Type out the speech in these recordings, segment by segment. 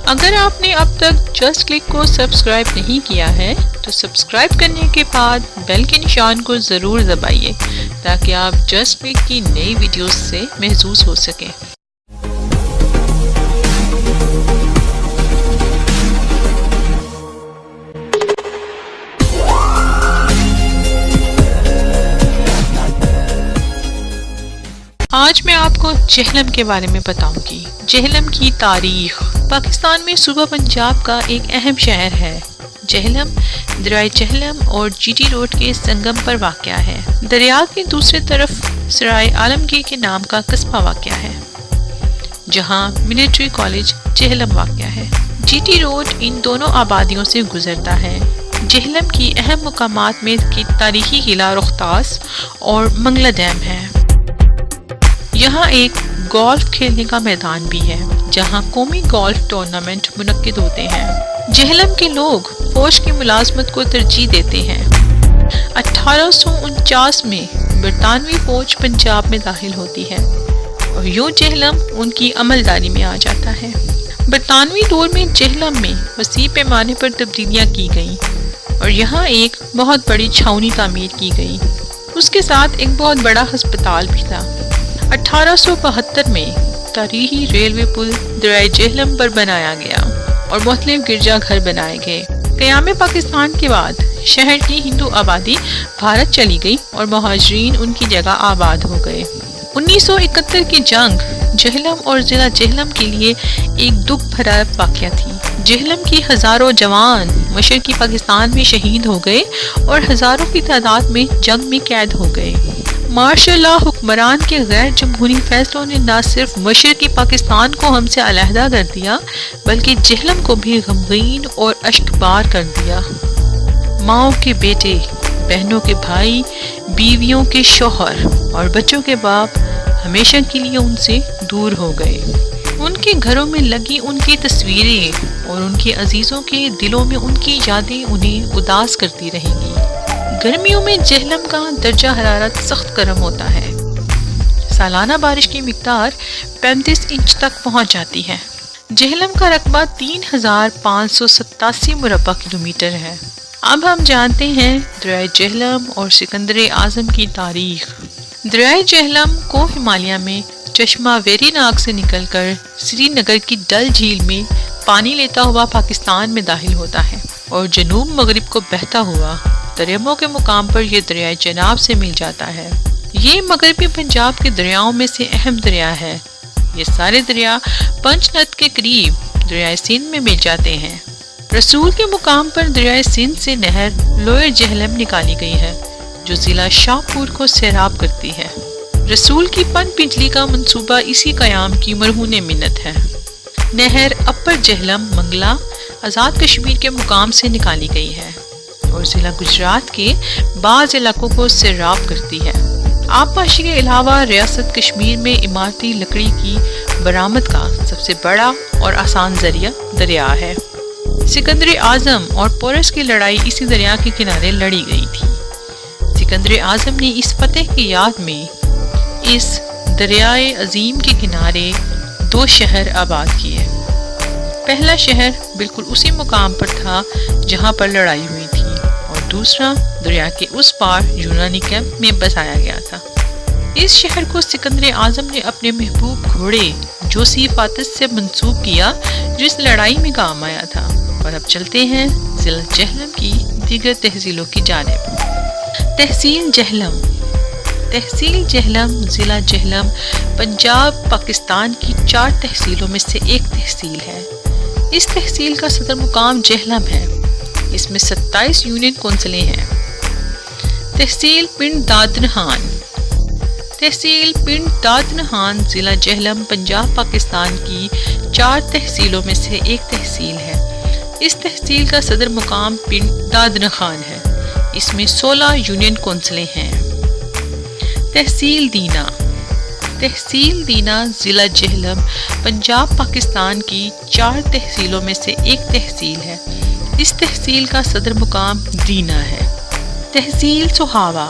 اگر آپ نے اب تک جسٹ کلک کو سبسکرائب نہیں کیا ہے تو سبسکرائب کرنے کے بعد بیل کے نشان کو ضرور دبائیے تاکہ آپ جسٹ کلک کی نئی ویڈیوز سے محظوظ ہو سکیں۔ آج میں آپ کو جہلم کے بارے میں بتاؤں گی۔ جہلم کی تاریخ۔ پاکستان میں صوبہ پنجاب کا ایک اہم شہر ہے۔ جہلم دریائے جہلم اور جی ٹی روڈ کے سنگم پر واقع ہے۔ دریا کے دوسری طرف سرائے عالمگیر کے نام کا قصبہ واقع ہے جہاں ملٹری کالج جہلم واقع ہے۔ جی ٹی روڈ ان دونوں آبادیوں سے گزرتا ہے۔ جہلم کی اہم مقامات میں تاریخی قلعہ رختاس اور منگلہ ڈیم ہے۔ یہاں ایک گولف کھیلنے کا میدان بھی ہے جہاں قومی گولف ٹورنامنٹ منعقد ہوتے ہیں۔ جہلم کے لوگ فوج کی ملازمت کو ترجیح دیتے ہیں۔ 1849 میں برطانوی فوج پنجاب میں داخل ہوتی ہے اور یوں جہلم ان کی عملداری میں آ جاتا ہے۔ برطانوی دور میں جہلم میں وسیع پیمانے پر تبدیلیاں کی گئیں اور یہاں ایک بہت بڑی چھاؤنی تعمیر کی گئی۔ اس کے ساتھ ایک بہت بڑا ہسپتال بھی تھا۔ 1872 میں تاریخی ریلوے پل دریائے جہلم پر بنایا گیا اور مختلف گرجا گھر بنائے گئے۔ قیام پاکستان کے بعد شہر کی ہندو آبادی بھارت چلی گئی اور مہاجرین ان کی جگہ آباد ہو گئے۔ 1971 کی جنگ جہلم اور ضلع جہلم کے لیے ایک دکھ بھرا واقعہ تھی۔ جہلم کی ہزاروں جوان مشرقی پاکستان میں شہید ہو گئے اور ہزاروں کی تعداد میں جنگ میں قید ہو گئے۔ مارشل لا حکمران کے غیر جمہوری فیصلوں نے نہ صرف مشرقی پاکستان کو ہم سے علیحدہ کر دیا بلکہ جہلم کو بھی غمگین اور اشکبار کر دیا۔ ماؤں کے بیٹے، بہنوں کے بھائی، بیویوں کے شوہر اور بچوں کے باپ ہمیشہ کے لیے ان سے دور ہو گئے۔ ان کے گھروں میں لگی ان کی تصویریں اور ان کے عزیزوں کے دلوں میں ان کی یادیں انہیں اداس کرتی رہیں گی۔ گرمیوں میں جہلم کا درجہ حرارت سخت گرم ہوتا ہے۔ سالانہ بارش کی مقدار 35 انچ تک پہنچ جاتی ہے۔ جہلم کا رقبہ 3587 مربع کلومیٹر ہے۔ اب ہم جانتے ہیں دریائے جہلم اور سکندر اعظم کی تاریخ۔ دریائے جہلم کو ہمالیہ میں چشمہ ویری ناگ سے نکل کر سری نگر کی ڈل جھیل میں پانی لیتا ہوا پاکستان میں داخل ہوتا ہے اور جنوب مغرب کو بہتا ہوا دریموں کے مقام پر یہ دریائے چناب سے مل جاتا ہے۔ یہ مغربی پنجاب کے دریاؤں میں سے اہم دریا ہے۔ یہ سارے دریا پنچ نت کے قریب دریائے سندھ میں مل جاتے ہیں۔ رسول کے مقام پر دریائے سندھ سے نہر لوئر جہلم نکالی گئی ہے جو ضلع شاہپور کو سیراب کرتی ہے۔ رسول کی پن بجلی کا منصوبہ اسی قیام کی مرہون منت ہے۔ نہر اپر جہلم منگلہ آزاد کشمیر کے مقام سے نکالی گئی ہے اور ضلع گجرات کے بعض علاقوں کو سیراب کرتی ہے۔ آبپاشی کے علاوہ ریاست کشمیر میں عمارتی لکڑی کی برآمد کا سب سے بڑا اور آسان ذریعہ دریا ہے۔ سکندر اعظم اور پورس کی لڑائی اسی دریا کے کنارے لڑی گئی تھی۔ سکندر اعظم نے اس فتح کی یاد میں اس دریائے عظیم کے کنارے 2 شہر آباد کیے۔ پہلا شہر بالکل اسی مقام پر تھا جہاں پر لڑائی ہوئی تھی اور دوسرا دریا کے اس پار یونانی کیمپ میں بسایا گیا تھا۔ اس شہر کو سکندر اعظم نے اپنے محبوب گھوڑے جوسیفاتس سے منسوب کیا جو اس لڑائی میں کام آیا تھا۔ اور اب چلتے ہیں ضلع جہلم کی دیگر تحصیلوں کی جانب۔ تحصیل جہلم۔ تحصیل جہلم ضلع جہلم پنجاب پاکستان کی 4 تحصیلوں میں سے ایک تحصیل ہے۔ اس تحصیل کا صدر مقام جہلم ہے۔ اس میں 27 یونین کونسلیں ہیں۔ تحصیل پنڈ دادنہان۔ تحصیل پنڈ دادنہان ضلع جہلم پنجاب پاکستان کی 4 تحصیلوں میں سے ایک تحصیل ہے۔ اس تحصیل کا صدر مقام پنڈ دادنخان ہے۔ اس میں 16 یونین کونسلیں ہیں۔ تحصیل دینا۔ تحصیل دینا ضلع جہلم پنجاب پاکستان کی 4 تحصیلوں میں سے ایک تحصیل ہے۔ اس تحصیل کا صدر مقام دینا ہے۔ تحصیل سہاوا۔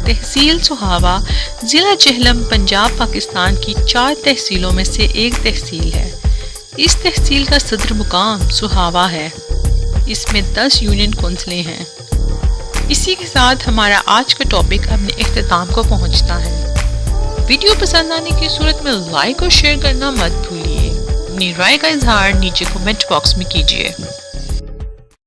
تحصیل سہاوا ضلع جہلم پنجاب پاکستان کی 4 تحصیلوں میں سے ایک تحصیل ہے۔ اس تحصیل کا صدر مقام سہاوا ہے۔ اس میں 10 یونین کونسلیں ہیں۔ اسی کے ساتھ ہمارا آج کا ٹاپک اپنے اختتام کو پہنچتا ہے۔ ویڈیو پسند آنے کی صورت میں لائک اور شیئر کرنا مت بھولیے۔ اپنی رائے کا اظہار نیچے کمنٹ باکس میں کیجیے۔